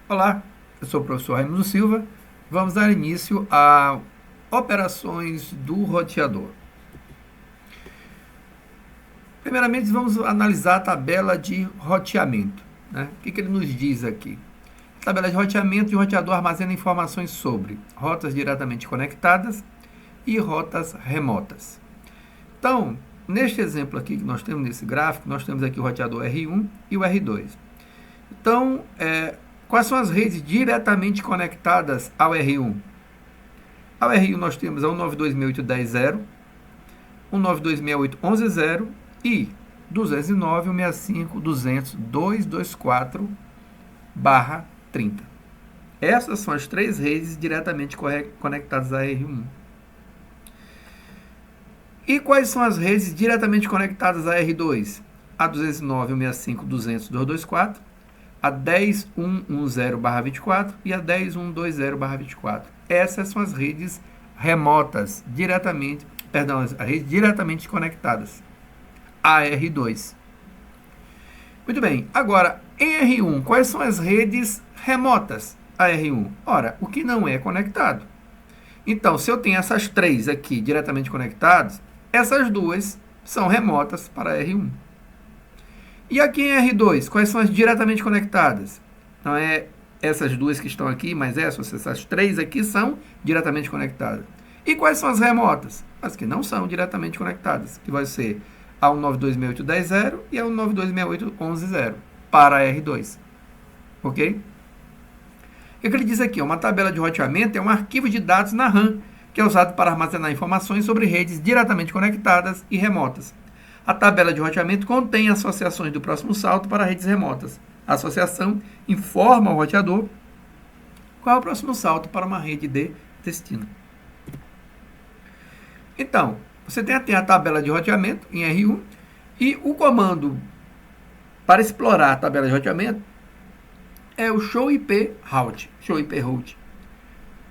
Olá, eu sou o professor Raimundo Silva. Vamos dar início a operações do roteador. Primeiramente, vamos analisar a tabela de roteamento. O que ele nos diz aqui? A tabela de roteamento, o roteador armazena informações sobre rotas diretamente conectadas e rotas remotas. Então, neste exemplo aqui que nós temos nesse gráfico, nós temos aqui o roteador R1 e o R2. Então, quais são as redes diretamente conectadas ao R1? Ao R1 nós temos a 192.168.10.0, 192.168.11.0 e 209.165.200.224/30. Essas são as três redes diretamente conectadas a R1. E quais são as redes diretamente conectadas a R2? A 209.165.200.224, a 10.110/24 e a 10.120/24. Essas são as redes remotas, as redes diretamente conectadas a R2. Muito bem, agora, em R1, quais são as redes remotas a R1? Ora, o que não é conectado. Então, se eu tenho essas três aqui diretamente conectadas, essas duas são remotas para R1. E aqui em R2, quais são as diretamente conectadas? Não é essas duas que estão aqui, mas essas três aqui são diretamente conectadas. E quais são as remotas? As que não são diretamente conectadas, que vai ser a 192.168.10.0 e a 192.168.11.0 para R2. Ok? O que ele diz aqui? Uma tabela de roteamento é um arquivo de dados na RAM, que é usado para armazenar informações sobre redes diretamente conectadas e remotas. A tabela de roteamento contém associações do próximo salto para redes remotas. A associação informa ao roteador qual é o próximo salto para uma rede de destino. Então, você tem a tabela de roteamento em R1 e o comando para explorar a tabela de roteamento é o show IP route. Show IP route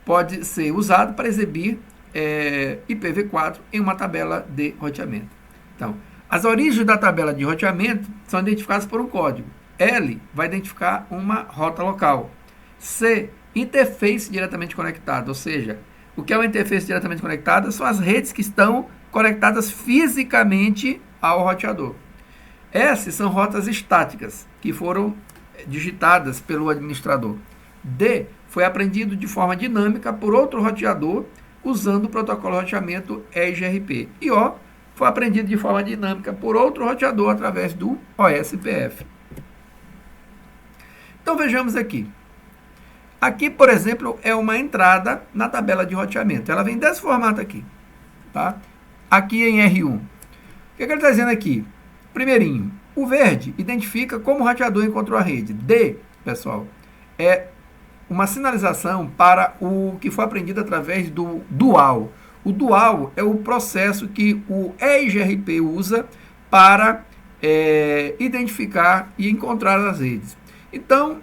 pode ser usado para exibir IPv4 em uma tabela de roteamento. Então, as origens da tabela de roteamento são identificadas por um código. L vai identificar uma rota local. C, interface diretamente conectada, ou seja, o que é uma interface diretamente conectada são as redes que estão conectadas fisicamente ao roteador. S são rotas estáticas, que foram digitadas pelo administrador. D foi aprendido de forma dinâmica por outro roteador usando o protocolo de roteamento EIGRP. E O foi aprendido de forma dinâmica por outro roteador através do OSPF. Então vejamos aqui. Aqui, por exemplo, é uma entrada na tabela de roteamento. Ela vem desse formato aqui. Tá? Aqui em R1. O que ele está dizendo aqui? Primeirinho, o verde identifica como o roteador encontrou a rede. D, pessoal, é uma sinalização para o que foi aprendido através do dual. O dual é o processo que o EIGRP usa para identificar e encontrar as redes. Então,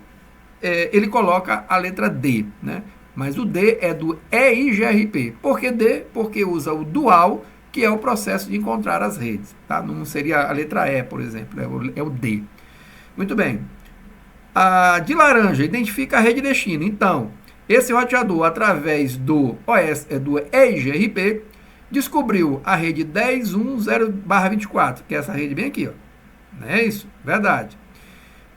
ele coloca a letra D, né? Mas o D é do EIGRP. Por que D? Porque usa o dual, que é o processo de encontrar as redes. Tá? Não seria a letra E, por exemplo, é o D. Muito bem. A de laranja identifica a rede destino. Então, esse roteador, através do EIGRP, descobriu a rede 10.1.0/24, que é essa rede bem aqui. Ó. Não é isso? Verdade.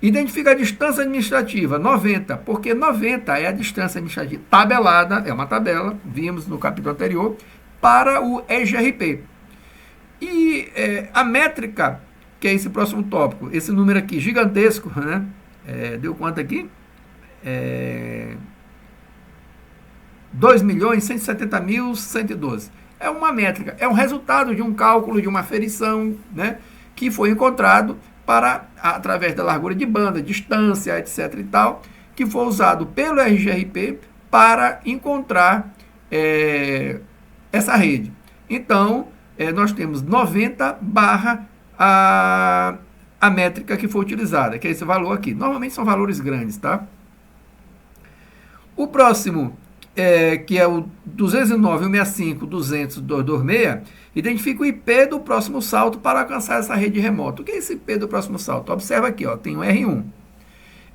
Identifica a distância administrativa, 90, porque 90 é a distância administrativa tabelada, é uma tabela, vimos no capítulo anterior, para o EIGRP. E a métrica, que é esse próximo tópico, esse número aqui gigantesco, né? Deu quanto aqui? 2.170.112. É uma métrica, é um resultado de um cálculo, de uma aferição, né, que foi encontrado através da largura de banda, distância, etc. e tal, que foi usado pelo EIGRP para encontrar essa rede. Então, nós temos 90 barra a métrica que foi utilizada, que é esse valor aqui. Normalmente são valores grandes, tá? O próximo, que é o 209.165.200.226, identifica o IP do próximo salto para alcançar essa rede remota. O que é esse IP do próximo salto? Observa aqui, ó, tem o R1.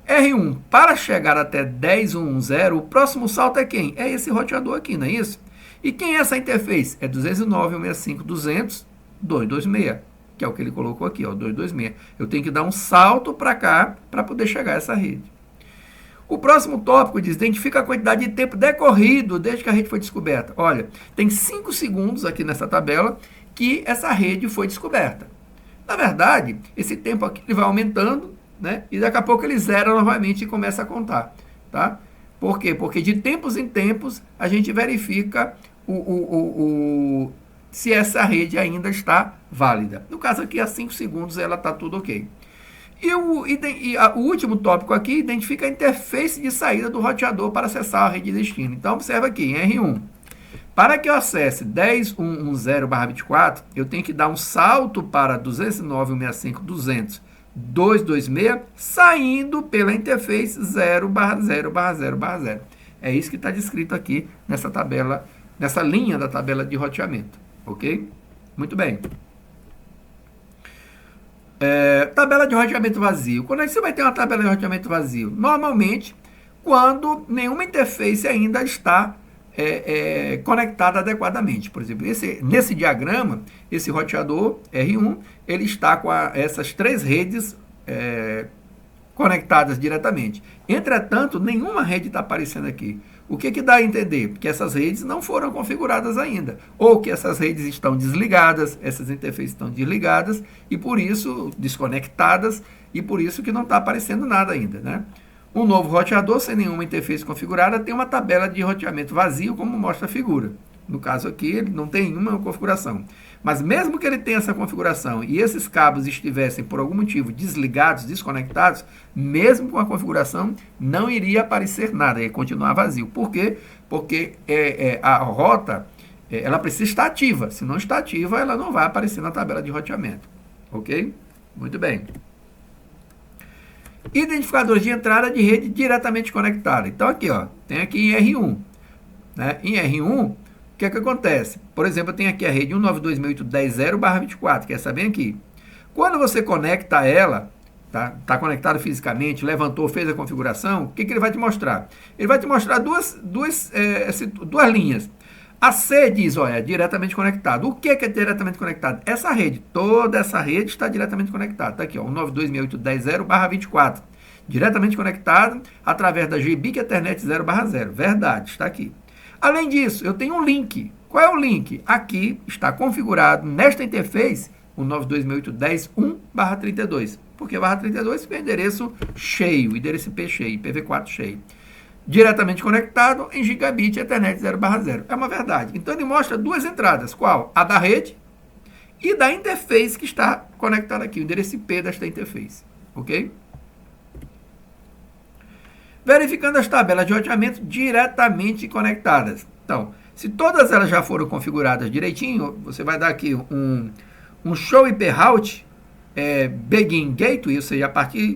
R1, para chegar até 10.1.1.0, o próximo salto é quem? É esse roteador aqui, não é isso? E quem é essa interface? É 209.165.200.226, que é o que ele colocou aqui, ó, 226. Eu tenho que dar um salto para cá para poder chegar a essa rede. O próximo tópico diz, identifica a quantidade de tempo decorrido desde que a rede foi descoberta. Olha, tem 5 segundos aqui nessa tabela que essa rede foi descoberta. Na verdade, esse tempo aqui ele vai aumentando, né? E daqui a pouco ele zera novamente e começa a contar, tá? Por quê? Porque de tempos em tempos a gente verifica se essa rede ainda está válida. No caso aqui, a 5 segundos ela está tudo ok. E o último tópico aqui identifica a interface de saída do roteador para acessar a rede de destino. Então, observa aqui, em R1. Para que eu acesse 10.1.1.0/24, eu tenho que dar um salto para 209.165.200.226, saindo pela interface 0/0/0/0. É isso que está descrito aqui nessa tabela, nessa linha da tabela de roteamento. Ok? Muito bem. Tabela de roteamento vazio. Quando é que você vai ter uma tabela de roteamento vazio? Normalmente, quando nenhuma interface ainda está conectada adequadamente. Por exemplo, nesse diagrama, esse roteador R1, ele está com essas 3 redes conectadas diretamente. Entretanto, nenhuma rede está aparecendo aqui. O que dá a entender? Que essas redes não foram configuradas ainda, ou que essas redes estão desligadas, essas interfaces estão desligadas, e por isso, desconectadas, e por isso que não está aparecendo nada ainda, né? Um novo roteador, sem nenhuma interface configurada, tem uma tabela de roteamento vazio, como mostra a figura. No caso aqui, ele não tem nenhuma configuração. Mas mesmo que ele tenha essa configuração e esses cabos estivessem, por algum motivo, desligados, desconectados, mesmo com a configuração, não iria aparecer nada, ia continuar vazio. Por quê? Porque a rota ela precisa estar ativa. Se não está ativa, ela não vai aparecer na tabela de roteamento. Ok? Muito bem. Identificadores de entrada de rede diretamente conectada. Então, aqui, ó, tem aqui em R1. Né? Em R1, o que acontece? Por exemplo, eu tenho aqui a rede 192.810.0/24, que é essa bem aqui. Quando você conecta ela, tá conectado fisicamente, levantou, fez a configuração, o que ele vai te mostrar? Ele vai te mostrar duas linhas. A C diz, olha, é diretamente conectado. O que é diretamente conectado? Essa rede, toda essa rede está diretamente conectada. Está aqui, ó, 192.810.0/24. Diretamente conectado através da GBIC Ethernet 0/0. Verdade, está aqui. Além disso, eu tenho um link. Qual é o link? Aqui está configurado nesta interface o 192.168.1/32. Porque barra 32 é o endereço cheio, endereço IP cheio, IPv4 cheio. Diretamente conectado em gigabit Ethernet 0/0. É uma verdade. Então, ele mostra duas entradas. Qual? A da rede e da interface que está conectada aqui, o endereço IP desta interface. Ok? Verificando as tabelas de roteamento diretamente conectadas. Então, se todas elas já foram configuradas direitinho, você vai dar aqui um show IP route begin gateway, ou seja,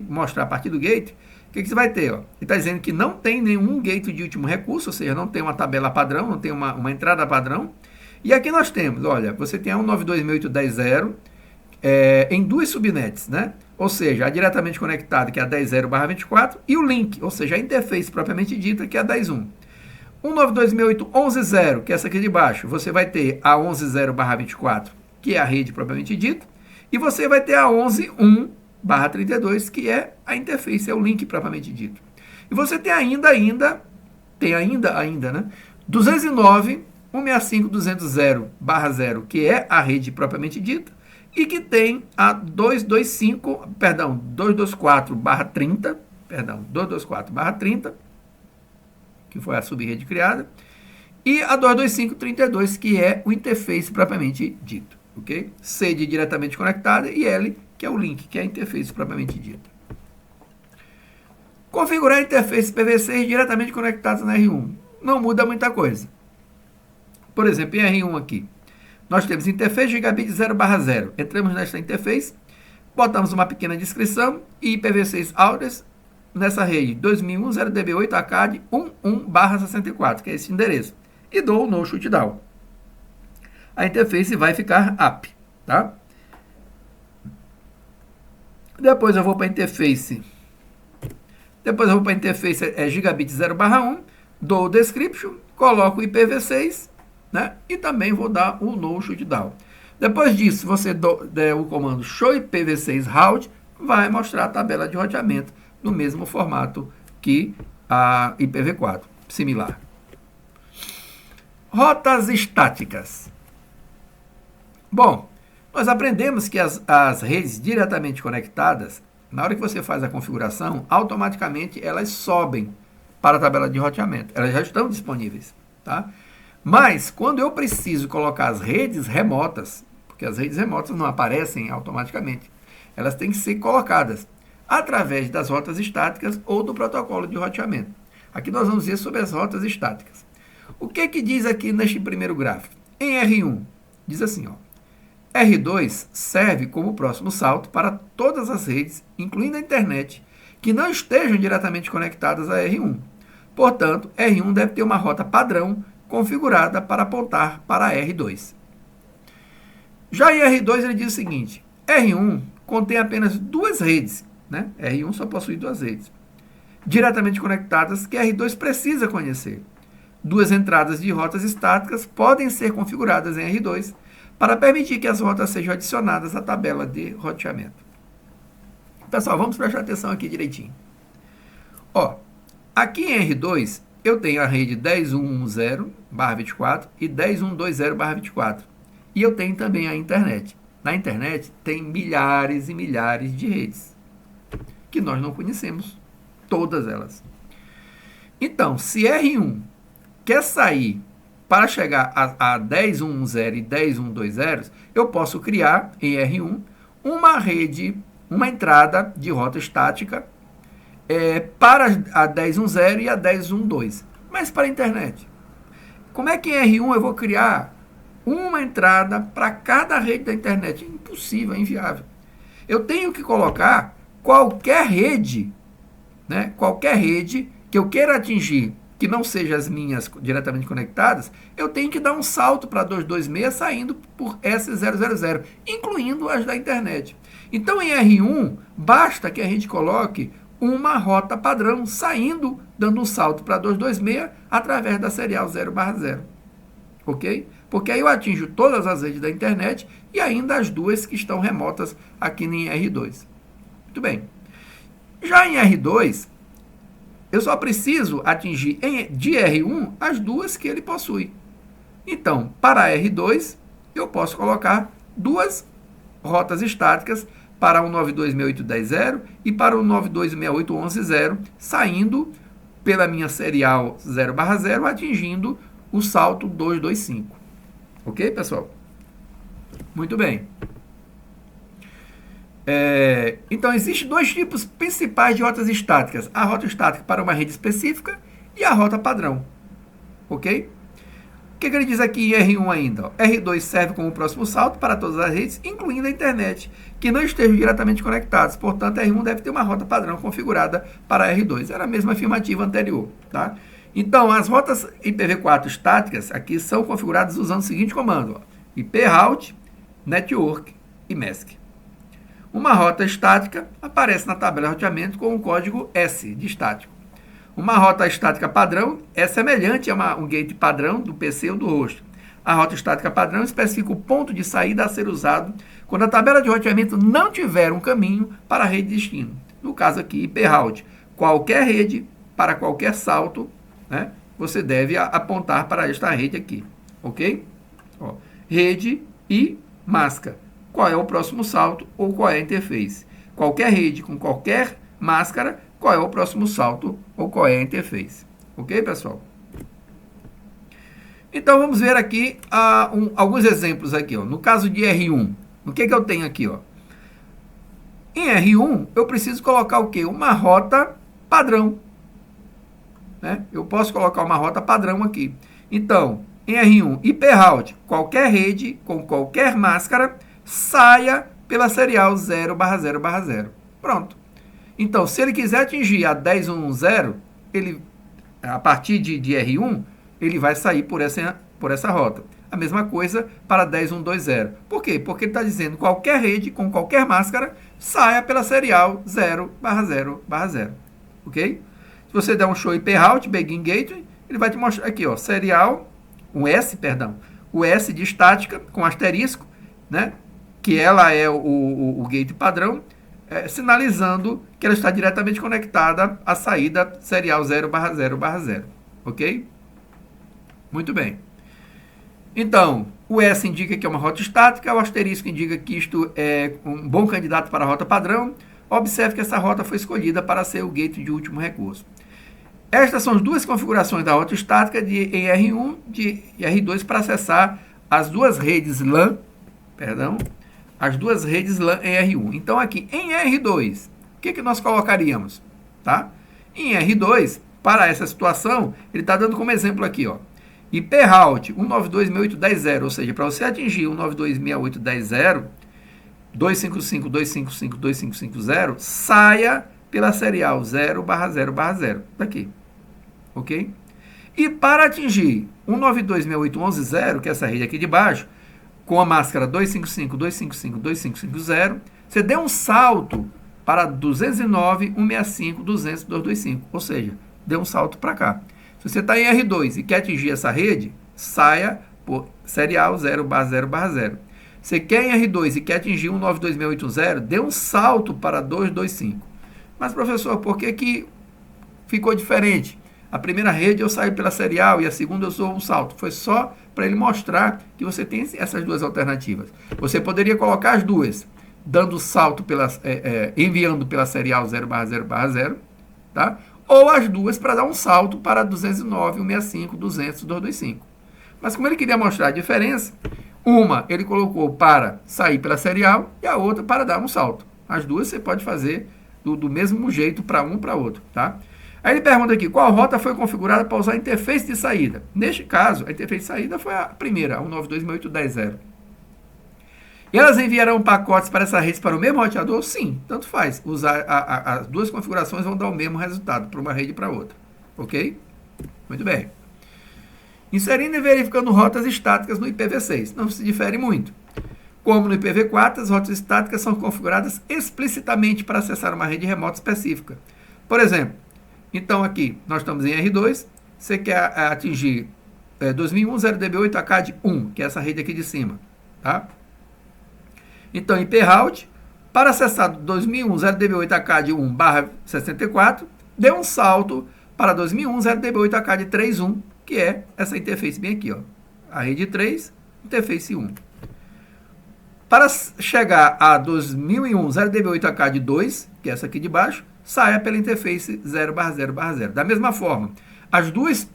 mostrar a partir do gate. O que você vai ter? Ele está dizendo que não tem nenhum gateway de último recurso, ou seja, não tem uma tabela padrão, não tem uma entrada padrão. E aqui nós temos, olha, você tem a 192.810.0 em duas subnets, né? Ou seja, a diretamente conectada, que é a 10.0/24, e o link, ou seja, a interface propriamente dita, que é a 10.1. 192.811.0, que é essa aqui de baixo, você vai ter a 11.0/24, que é a rede propriamente dita, e você vai ter a 11.1/32, que é a interface, é o link propriamente dito. E você tem ainda, né? 209.165.200.0/0, que é a rede propriamente dita, e que tem a 224/30, que foi a subrede criada, e a 225.32, que é o interface propriamente dito, ok? C de diretamente conectada e L, que é o link, que é a interface propriamente dita. Configurar interface PV6 diretamente conectadas na R1. Não muda muita coisa. Por exemplo, em R1 aqui, nós temos interface gigabit 0/0. Entramos nesta interface, botamos uma pequena descrição e IPv6 address nessa rede 2001.0db8 ACAD 11/64, que é esse endereço. E dou o no shutdown. A interface vai ficar up, tá? Depois eu vou para a interface Depois eu vou para a interface gigabit 0/1, dou o description, coloco o IPv6, né? E também vou dar o no shutdown. Depois disso, você der o comando show IPv6 route, vai mostrar a tabela de roteamento no mesmo formato que a IPv4, similar. Rotas estáticas. Bom, nós aprendemos que as redes diretamente conectadas, na hora que você faz a configuração, automaticamente elas sobem para a tabela de roteamento. Elas já estão disponíveis, tá? Mas, quando eu preciso colocar as redes remotas, porque as redes remotas não aparecem automaticamente, elas têm que ser colocadas através das rotas estáticas ou do protocolo de roteamento. Aqui nós vamos ver sobre as rotas estáticas. O que diz aqui neste primeiro gráfico? Em R1, diz assim, ó, R2 serve como próximo salto para todas as redes, incluindo a internet, que não estejam diretamente conectadas a R1. Portanto, R1 deve ter uma rota padrão configurada para apontar para R2. Já em R2 ele diz o seguinte, R1 contém apenas duas redes, né? R1 só possui duas redes, diretamente conectadas que R2 precisa conhecer. Duas entradas de rotas estáticas podem ser configuradas em R2 para permitir que as rotas sejam adicionadas à tabela de roteamento. Pessoal, vamos prestar atenção aqui direitinho. Ó, aqui em R2, eu tenho a rede 10.1.10/24 e 10.1.20/24. E eu tenho também a internet. Na internet tem milhares e milhares de redes, que nós não conhecemos, todas elas. Então, se R1 quer sair para chegar a 10.1.10 e 10.1.20, eu posso criar em R1 uma rede, uma entrada de rota estática para a 10.1.0 e a 10.1.2. Mas para a internet, como é que em R1 eu vou criar uma entrada para cada rede da internet? É impossível, é inviável. Eu tenho que colocar qualquer rede, né? Qualquer rede que eu queira atingir, que não seja as minhas diretamente conectadas, eu tenho que dar um salto para 226 saindo por S000, incluindo as da internet. Então, em R1, basta que a gente coloque uma rota padrão saindo, dando um salto para 226 através da serial 0/0. Ok? Porque aí eu atinjo todas as redes da internet e ainda as duas que estão remotas aqui em R2. Muito bem. Já em R2, eu só preciso atingir de R1 as duas que ele possui. Então, para R2, eu posso colocar duas rotas estáticas para o 92.6810 e para o 92.6811.0, saindo pela minha serial 0/0, atingindo o salto 225. Ok, pessoal? Muito bem. Então, existem dois tipos principais de rotas estáticas. A rota estática para uma rede específica e a rota padrão. Ok? O que ele diz aqui em R1 ainda? R2 serve como próximo salto para todas as redes, incluindo a internet, que não estejam diretamente conectadas. Portanto, R1 deve ter uma rota padrão configurada para R2. Era a mesma afirmativa anterior. Tá? Então, as rotas IPv4 estáticas aqui são configuradas usando o seguinte comando. Ó, iproute, network e mask. Uma rota estática aparece na tabela de roteamento com o código S de estático. Uma rota estática padrão é semelhante a um gate padrão do PC ou do host. A rota estática padrão especifica o ponto de saída a ser usado quando a tabela de roteamento não tiver um caminho para a rede de destino. No caso aqui, iproute. Qualquer rede, para qualquer salto, né, você deve apontar para esta rede aqui. Ok? Ó, rede e máscara. Qual é o próximo salto ou qual é a interface? Qualquer rede com qualquer máscara, qual é o próximo salto ou qual é a interface. Ok, pessoal? Então, vamos ver aqui alguns exemplos aqui. Ó. No caso de R1, o que eu tenho aqui? Ó? Em R1, eu preciso colocar o quê? Uma rota padrão. Né? Eu posso colocar uma rota padrão aqui. Então, em R1, iproute, qualquer rede com qualquer máscara, saia pela serial 0/0/0. Pronto. Então, se ele quiser atingir a 10.1.10, a partir de R1, ele vai sair por essa rota. A mesma coisa para 10.1.20. Por quê? Porque ele está dizendo que qualquer rede com qualquer máscara saia pela serial 0/0/0. ok? Se você der um show IP route, begin gateway, ele vai te mostrar aqui, ó, serial, o S de estática com asterisco, né? Que ela é o gate padrão, sinalizando que ela está diretamente conectada à saída serial 0/0/0, ok? Muito bem. Então, o S indica que é uma rota estática, o asterisco indica que isto é um bom candidato para a rota padrão. Observe que essa rota foi escolhida para ser o gate de último recurso. Estas são as duas configurações da rota estática em R1 e R2 para acessar as duas redes LAN, as duas redes LAN em R1. Então, aqui em R2, o que nós colocaríamos? Tá? Em R2, para essa situação, ele está dando como exemplo aqui, ó, IP route 192.6810, ou seja, para você atingir 192.6810, 255.255.255.0, saia pela serial 0/0/0, daqui, ok? E para atingir 192.6811.0, que é essa rede aqui de baixo, com a máscara 255.255.255.0, você deu um salto para 209.165.200.225, ou seja, deu um salto para cá. Se você está em R2 e quer atingir essa rede, saia por serial 0/0/0. Você quer em R2 e quer atingir 192.680, dê um salto para 225. Mas, professor, por que ficou diferente? A primeira rede eu saio pela serial e a segunda eu sou um salto. Foi só para ele mostrar que você tem essas duas alternativas. Você poderia colocar as duas, dando salto enviando pela serial 0/0/0, tá? Ou as duas para dar um salto para 209.165.200.225. Mas como ele queria mostrar a diferença, uma ele colocou para sair pela serial e a outra para dar um salto. As duas você pode fazer do mesmo jeito para um para outro, tá? Aí ele pergunta aqui, qual rota foi configurada para usar a interface de saída? Neste caso, a interface de saída foi a primeira, a 192.6810. E elas enviarão pacotes para essa rede para o mesmo roteador? Sim, tanto faz. As duas configurações vão dar o mesmo resultado para uma rede e para outra. Ok? Muito bem. Inserindo e verificando rotas estáticas no IPv6. Não se difere muito. Como no IPv4, as rotas estáticas são configuradas explicitamente para acessar uma rede remota específica. Por exemplo, então aqui nós estamos em R2, você quer atingir 2001.0db8ACAD1, que é essa rede aqui de cima. Tá? Então, IP route, para acessar 2001.0db8ACAD1/64, dê um salto para 2001.0db8ACAD3.1, que é essa interface bem aqui, ó. A rede 3, interface 1. Para chegar a 2001.0db8ACAD2, que é essa aqui de baixo, saia pela interface 0/0/0. Da mesma forma, as duas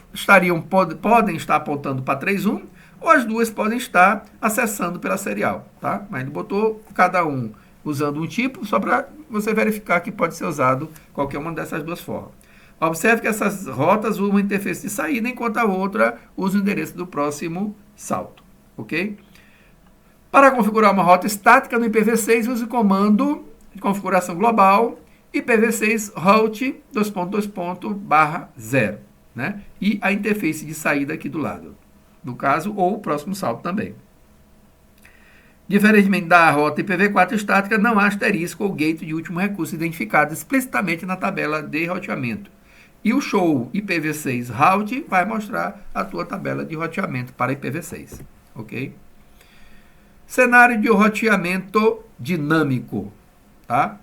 podem estar apontando para 3.1, ou as duas podem estar acessando pela serial, tá? Mas ele botou cada um usando um tipo, só para você verificar que pode ser usado qualquer uma dessas duas formas. Observe que essas rotas usam uma interface de saída, enquanto a outra usa o endereço do próximo salto, ok? Para configurar uma rota estática no IPv6, use o comando de configuração global IPv6 route 2.2./0, né? E a interface de saída aqui do lado, no caso, ou o próximo salto também. Diferentemente da rota IPv4 estática, não há asterisco ou gate de último recurso identificado explicitamente na tabela de roteamento. E o show IPv6 route vai mostrar a tua tabela de roteamento para IPv6, ok? Cenário de roteamento dinâmico, tá?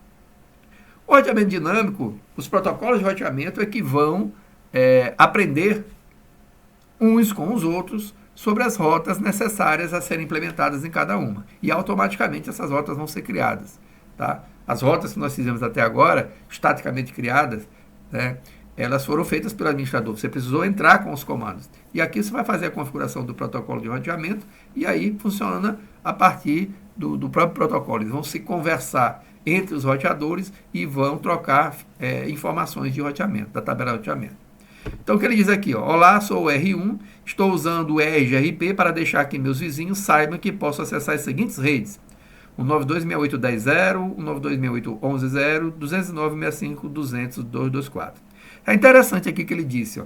O roteamento dinâmico, os protocolos de roteamento é que vão aprender uns com os outros sobre as rotas necessárias a serem implementadas em cada uma. E automaticamente essas rotas vão ser criadas, tá? As rotas que nós fizemos até agora, estaticamente criadas, né, elas foram feitas pelo administrador. Você precisou entrar com os comandos. E aqui você vai fazer a configuração do protocolo de roteamento e aí funciona a partir do próprio protocolo. Eles vão se conversar entre os roteadores e vão trocar informações de roteamento, da tabela de roteamento. Então, o que ele diz aqui? Ó, olá, sou o R1, estou usando o ERGRP para deixar que meus vizinhos saibam que posso acessar as seguintes redes. O 92.6810, o 92.6811.0, 209.65.200.224. É interessante aqui que ele disse, ó,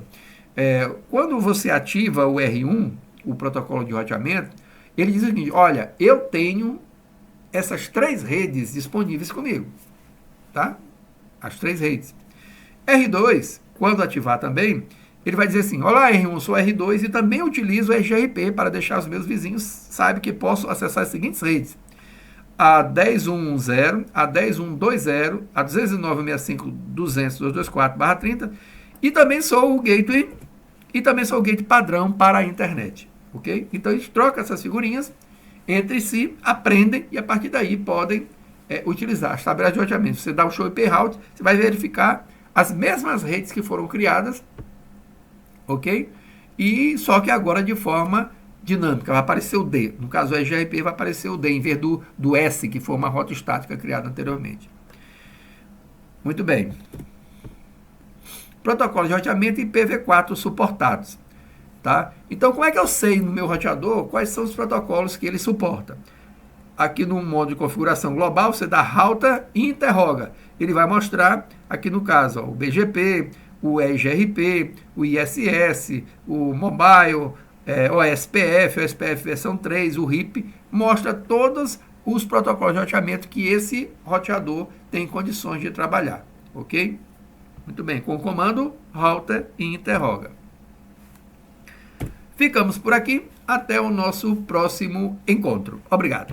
quando você ativa o R1, o protocolo de roteamento, ele diz o seguinte, olha, eu tenho essas três redes disponíveis comigo, tá? As três redes. R2, quando ativar também, ele vai dizer assim, olá R1, sou R2 e também utilizo o RGRP para deixar os meus vizinhos sabem que posso acessar as seguintes redes. A 10.1.10, a 10.1.2.0, a 209.65.200.224/30 e também sou o gateway padrão para a internet, ok? Então a gente troca essas figurinhas entre si, aprendem e a partir daí podem utilizar as tabelas de roteamento. Você dá o show IP route, você vai verificar as mesmas redes que foram criadas, ok? E só que agora de forma dinâmica, vai aparecer o D. No caso, o EGRP vai aparecer o D, em vez do S, que foi uma rota estática criada anteriormente. Muito bem. Protocolo de roteamento e IPv4 suportados. Tá? Então, como é que eu sei no meu roteador quais são os protocolos que ele suporta? Aqui no modo de configuração global, você dá router e interroga. Ele vai mostrar, aqui no caso, ó, o BGP, o EGRP, o ISS, o Mobile, OSPF, OSPF versão 3, o RIP, mostra todos os protocolos de roteamento que esse roteador tem condições de trabalhar, ok? Muito bem, com o comando router e interroga. Ficamos por aqui, até o nosso próximo encontro. Obrigado.